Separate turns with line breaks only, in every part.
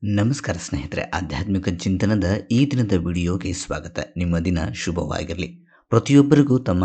ನಮಸ್ಕಾರ ಸ್ನೇಹಿತರೆ, ಆಧ್ಯಾತ್ಮಿಕ ಚಿಂತನದ ಈ ದಿನದ ವಿಡಿಯೋಗೆ ಸ್ವಾಗತ. ನಿಮ್ಮ ದಿನ ಶುಭವಾಗಿರಲಿ. ಪ್ರತಿಯೊಬ್ಬರಿಗೂ ತಮ್ಮ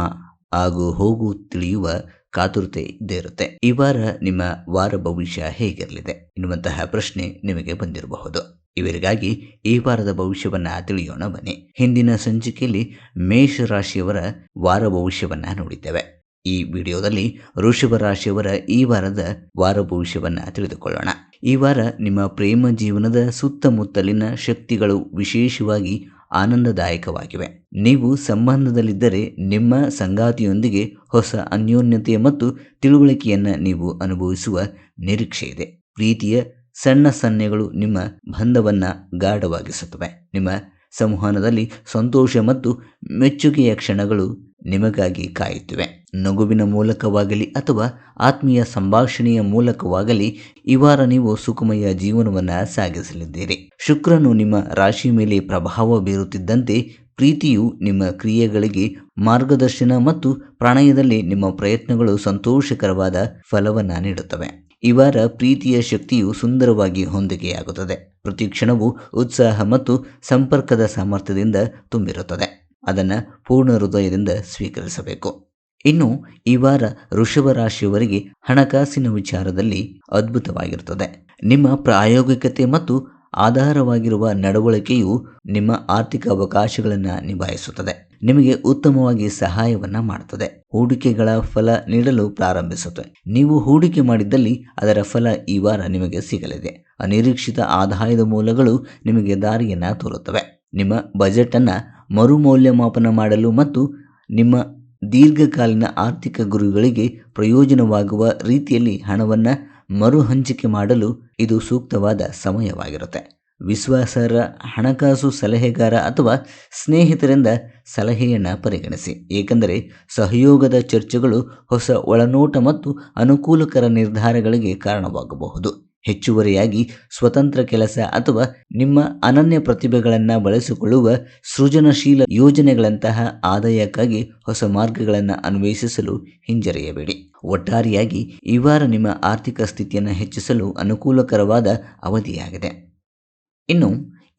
ಆಗು ಹೋಗು ತಿಳಿಯುವ ಕಾತುರತೆ ಇದ್ದೇ ಇರುತ್ತೆ. ಈ ವಾರ ನಿಮ್ಮ ವಾರ ಭವಿಷ್ಯ ಹೇಗಿರಲಿದೆ ಎನ್ನುವಂತಹ ಪ್ರಶ್ನೆ ನಿಮಗೆ ಬಂದಿರಬಹುದು. ಇವರಿಗಾಗಿ ಈ ವಾರದ ಭವಿಷ್ಯವನ್ನ ತಿಳಿಯೋಣ ಬನ್ನಿ. ಹಿಂದಿನ ಸಂಚಿಕೆಯಲ್ಲಿ ಮೇಷರಾಶಿಯವರ ವಾರ ಭವಿಷ್ಯವನ್ನ ನೋಡಿದ್ದೇವೆ. ಈ ವಿಡಿಯೋದಲ್ಲಿ ವೃಷಭ ರಾಶಿಯವರ ಈ ವಾರದ ವಾರ ಭವಿಷ್ಯವನ್ನ ತಿಳಿದುಕೊಳ್ಳೋಣ. ಈ ವಾರ ನಿಮ್ಮ ಪ್ರೇಮ ಜೀವನದ ಸುತ್ತಮುತ್ತಲಿನ ಶಕ್ತಿಗಳು ವಿಶೇಷವಾಗಿ ಆನಂದದಾಯಕವಾಗಿವೆ. ನೀವು ಸಂಬಂಧದಲ್ಲಿದ್ದರೆ ನಿಮ್ಮ ಸಂಗಾತಿಯೊಂದಿಗೆ ಹೊಸ ಅನ್ಯೋನ್ಯತೆ ಮತ್ತು ತಿಳುವಳಿಕೆಯನ್ನ ನೀವು ಅನುಭವಿಸುವ ನಿರೀಕ್ಷೆ ಇದೆ. ಪ್ರೀತಿಯ ಸಣ್ಣ ಸನ್ನೆಗಳು ನಿಮ್ಮ ಬಂಧವನ್ನ ಗಾಢವಾಗಿಸುತ್ತವೆ. ನಿಮ್ಮ ಸಂವಹನದಲ್ಲಿ ಸಂತೋಷ ಮತ್ತು ಮೆಚ್ಚುಗೆಯ ಕ್ಷಣಗಳು ನಿಮಗಾಗಿ ಕಾಯುತ್ತಿವೆ. ನಗುವಿನ ಮೂಲಕವಾಗಲಿ ಅಥವಾ ಆತ್ಮೀಯ ಸಂಭಾಷಣೆಯ ಮೂಲಕವಾಗಲಿ ಈ ವಾರ ನೀವು ಸುಖಮಯ ಜೀವನವನ್ನು ಸಾಗಿಸಲಿದ್ದೀರಿ. ಶುಕ್ರನು ನಿಮ್ಮ ರಾಶಿ ಮೇಲೆ ಪ್ರಭಾವ ಬೀರುತ್ತಿದ್ದಂತೆ ಪ್ರೀತಿಯು ನಿಮ್ಮ ಕ್ರಿಯೆಗಳಿಗೆ ಮಾರ್ಗದರ್ಶನ ಮತ್ತು ಪ್ರಣಯದಲ್ಲಿ ನಿಮ್ಮ ಪ್ರಯತ್ನಗಳು ಸಂತೋಷಕರವಾದ ಫಲವನ್ನು ನೀಡುತ್ತವೆ. ಈ ವಾರ ಪ್ರೀತಿಯ ಶಕ್ತಿಯು ಸುಂದರವಾಗಿ ಹೊಂದಿಕೆಯಾಗುತ್ತದೆ. ಪ್ರತಿ ಕ್ಷಣವೂ ಉತ್ಸಾಹ ಮತ್ತು ಸಂಪರ್ಕದ ಸಾಮರ್ಥ್ಯದಿಂದ ತುಂಬಿರುತ್ತದೆ. ಅದನ್ನು ಪೂರ್ಣ ಹೃದಯದಿಂದ ಸ್ವೀಕರಿಸಬೇಕು. ಇನ್ನು ಈ ವಾರ ವೃಷಭ ರಾಶಿಯವರಿಗೆ ಹಣಕಾಸಿನ ವಿಚಾರದಲ್ಲಿ ಅದ್ಭುತವಾಗಿರುತ್ತದೆ. ನಿಮ್ಮ ಪ್ರಾಯೋಗಿಕತೆ ಮತ್ತು ಆಧಾರವಾಗಿರುವ ನಡವಳಿಕೆಯು ನಿಮ್ಮ ಆರ್ಥಿಕ ಅವಕಾಶಗಳನ್ನು ನಿಭಾಯಿಸುತ್ತದೆ. ನಿಮಗೆ ಉತ್ತಮವಾಗಿ ಸಹಾಯವನ್ನು ಮಾಡುತ್ತದೆ. ಹೂಡಿಕೆಗಳ ಫಲ ನೀಡಲು ಪ್ರಾರಂಭಿಸುತ್ತದೆ. ನೀವು ಹೂಡಿಕೆ ಮಾಡಿದ್ದಲ್ಲಿ ಅದರ ಫಲ ಈ ವಾರ ನಿಮಗೆ ಸಿಗಲಿದೆ. ಅನಿರೀಕ್ಷಿತ ಆದಾಯದ ಮೂಲಗಳು ನಿಮಗೆ ದಾರಿಯನ್ನು ತೋರುತ್ತವೆ. ನಿಮ್ಮ ಬಜೆಟನ್ನು ಮರುಮೌಲ್ಯಮಾಪನ ಮಾಡಲು ಮತ್ತು ನಿಮ್ಮ ದೀರ್ಘಕಾಲೀನ ಆರ್ಥಿಕ ಗುರಿಗಳಿಗೆ ಪ್ರಯೋಜನವಾಗುವ ರೀತಿಯಲ್ಲಿ ಹಣವನ್ನು ಮರು ಹಂಚಿಕೆ ಮಾಡಲು ಇದು ಸೂಕ್ತವಾದ ಸಮಯವಾಗಿರುತ್ತೆ. ವಿಶ್ವಾಸಾರ್ಹ ಹಣಕಾಸು ಸಲಹೆಗಾರ ಅಥವಾ ಸ್ನೇಹಿತರಿಂದ ಸಲಹೆಯನ್ನು ಪರಿಗಣಿಸಿ, ಏಕೆಂದರೆ ಸಹಯೋಗದ ಚರ್ಚೆಗಳು ಹೊಸ ಒಳನೋಟ ಮತ್ತು ಅನುಕೂಲಕರ ನಿರ್ಧಾರಗಳಿಗೆ ಕಾರಣವಾಗಬಹುದು. ಹೆಚ್ಚುವರಿಯಾಗಿ ಸ್ವತಂತ್ರ ಕೆಲಸ ಅಥವಾ ನಿಮ್ಮ ಅನನ್ಯ ಪ್ರತಿಭೆಗಳನ್ನು ಬಳಸಿಕೊಳ್ಳುವ ಸೃಜನಶೀಲ ಯೋಜನೆಗಳಂತಹ ಆದಾಯಕ್ಕಾಗಿ ಹೊಸ ಮಾರ್ಗಗಳನ್ನು ಅನ್ವೇಷಿಸಲು ಹಿಂಜರಿಯಬೇಡಿ. ಒಟ್ಟಾರೆಯಾಗಿ ಈ ವಾರ ನಿಮ್ಮ ಆರ್ಥಿಕ ಸ್ಥಿತಿಯನ್ನು ಹೆಚ್ಚಿಸಲು ಅನುಕೂಲಕರವಾದ ಅವಧಿಯಾಗಿದೆ. ಇನ್ನು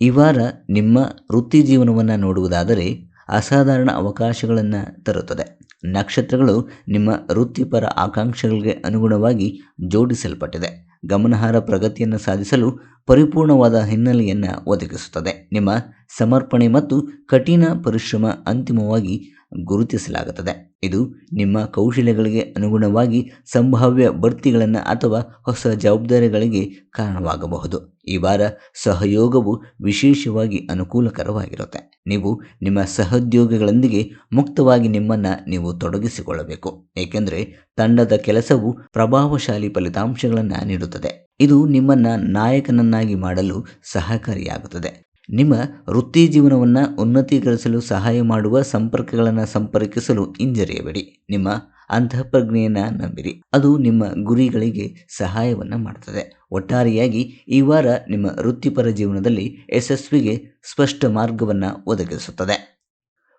ಈ ವಾರ ನಿಮ್ಮ ವೃತ್ತಿ ಜೀವನವನ್ನು ನೋಡುವುದಾದರೆ ಅಸಾಧಾರಣ ಅವಕಾಶಗಳನ್ನು ತರುತ್ತದೆ. ನಕ್ಷತ್ರಗಳು ನಿಮ್ಮ ವೃತ್ತಿಪರ ಆಕಾಂಕ್ಷೆಗಳಿಗೆ ಅನುಗುಣವಾಗಿ ಜೋಡಿಸಲ್ಪಟ್ಟಿದೆ. ಗಮನಾರ್ಹ ಪ್ರಗತಿಯನ್ನು ಸಾಧಿಸಲು ಪರಿಪೂರ್ಣವಾದ ಹಿನ್ನೆಲೆಯನ್ನು ಒದಗಿಸುತ್ತದೆ. ನಿಮ್ಮ ಸಮರ್ಪಣೆ ಮತ್ತು ಕಠಿಣ ಪರಿಶ್ರಮ ಅಂತಿಮವಾಗಿ ಗುರುತಿಸಲಾಗುತ್ತದೆ. ಇದು ನಿಮ್ಮ ಕೌಶಲ್ಯಗಳಿಗೆ ಅನುಗುಣವಾಗಿ ಸಂಭಾವ್ಯ ಬಡ್ತಿಗಳನ್ನು ಅಥವಾ ಹೊಸ ಜವಾಬ್ದಾರಿಗಳಿಗೆ ಕಾರಣವಾಗಬಹುದು. ಈ ವಾರ ಸಹಯೋಗವು ವಿಶೇಷವಾಗಿ ಅನುಕೂಲಕರವಾಗಿರುತ್ತೆ. ನೀವು ನಿಮ್ಮ ಸಹೋದ್ಯೋಗಿಗಳೊಂದಿಗೆ ಮುಕ್ತವಾಗಿ ನಿಮ್ಮನ್ನು ನೀವು ತೊಡಗಿಸಿಕೊಳ್ಳಬೇಕು, ಏಕೆಂದರೆ ತಂಡದ ಕೆಲಸವು ಪ್ರಭಾವಶಾಲಿ ಫಲಿತಾಂಶಗಳನ್ನು ನೀಡುತ್ತದೆ. ಇದು ನಿಮ್ಮನ್ನು ನಾಯಕನನ್ನಾಗಿ ಮಾಡಲು ಸಹಕಾರಿಯಾಗುತ್ತದೆ. ನಿಮ್ಮ ವೃತ್ತಿ ಜೀವನವನ್ನು ಉನ್ನತೀಕರಿಸಲು ಸಹಾಯ ಮಾಡುವ ಸಂಪರ್ಕಗಳನ್ನು ಸಂಪರ್ಕಿಸಲು ಹಿಂಜರಿಯಬೇಡಿ. ನಿಮ್ಮ ಅಂತಃಪ್ರಜ್ಞೆಯನ್ನು ನಂಬಿರಿ, ಅದು ನಿಮ್ಮ ಗುರಿಗಳಿಗೆ ಸಹಾಯವನ್ನು ಮಾಡುತ್ತದೆ. ಒಟ್ಟಾರೆಯಾಗಿ ಈ ವಾರ ನಿಮ್ಮ ವೃತ್ತಿಪರ ಜೀವನದಲ್ಲಿ ಯಶಸ್ವಿಗೆ ಸ್ಪಷ್ಟ ಮಾರ್ಗವನ್ನು ಒದಗಿಸುತ್ತದೆ.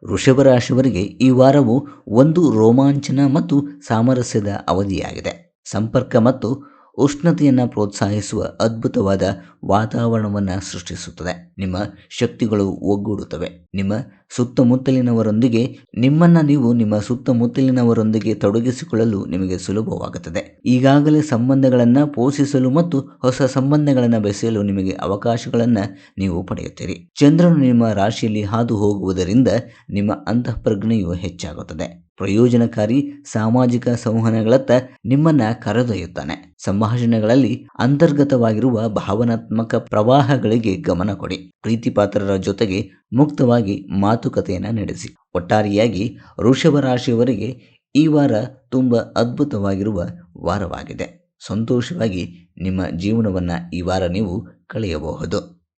ವೃಷಭ ರಾಶಿಯವರಿಗೆ ಈ ವಾರವು ಒಂದು ರೋಮಾಂಚನ ಮತ್ತು ಸಾಮರಸ್ಯದ ಅವಧಿಯಾಗಿದೆ. ಸಂಪರ್ಕ ಮತ್ತು ಉಷ್ಣತೆಯನ್ನು ಪ್ರೋತ್ಸಾಹಿಸುವ ಅದ್ಭುತವಾದ ವಾತಾವರಣವನ್ನು ಸೃಷ್ಟಿಸುತ್ತದೆ. ನಿಮ್ಮ ಶಕ್ತಿಗಳು ಒಗ್ಗೂಡುತ್ತವೆ. ನಿಮ್ಮ ಸುತ್ತಮುತ್ತಲಿನವರೊಂದಿಗೆ ನಿಮ್ಮ ಸುತ್ತಮುತ್ತಲಿನವರೊಂದಿಗೆ ತೊಡಗಿಸಿಕೊಳ್ಳಲು ನಿಮಗೆ ಸುಲಭವಾಗುತ್ತದೆ. ಈಗಾಗಲೇ ಸಂಬಂಧಗಳನ್ನು ಪೋಷಿಸಲು ಮತ್ತು ಹೊಸ ಸಂಬಂಧಗಳನ್ನು ಬೆಸೆಯಲು ನಿಮಗೆ ಅವಕಾಶಗಳನ್ನು ನೀವು ಪಡೆಯುತ್ತೀರಿ. ಚಂದ್ರನು ನಿಮ್ಮ ರಾಶಿಯಲ್ಲಿ ಹಾದು ಹೋಗುವುದರಿಂದ ನಿಮ್ಮ ಅಂತಃಪ್ರಜ್ಞೆಯು ಹೆಚ್ಚಾಗುತ್ತದೆ. ಪ್ರಯೋಜನಕಾರಿ ಸಾಮಾಜಿಕ ಸಂವಹನಗಳತ್ತ ನಿಮ್ಮನ್ನು ಕರೆದೊಯ್ಯುತ್ತಾನೆ. ಸಂಭಾಷಣೆಗಳಲ್ಲಿ ಅಂತರ್ಗತವಾಗಿರುವ ಭಾವನಾತ್ಮಕ ಪ್ರವಾಹಗಳಿಗೆ ಗಮನ ಕೊಡಿ. ಪ್ರೀತಿಪಾತ್ರರ ಜೊತೆಗೆ ಮುಕ್ತವಾಗಿ ಮಾತುಕತೆಯನ್ನು ನಡೆಸಿ. ಒಟ್ಟಾರೆಯಾಗಿ ವೃಷಭ ರಾಶಿಯವರಿಗೆ ಈ ವಾರ ತುಂಬ ಅದ್ಭುತವಾಗಿರುವ ವಾರವಾಗಿದೆ. ಸಂತೋಷವಾಗಿ ನಿಮ್ಮ ಜೀವನವನ್ನು ಈ ವಾರ ನೀವು ಕಳೆಯಬಹುದು.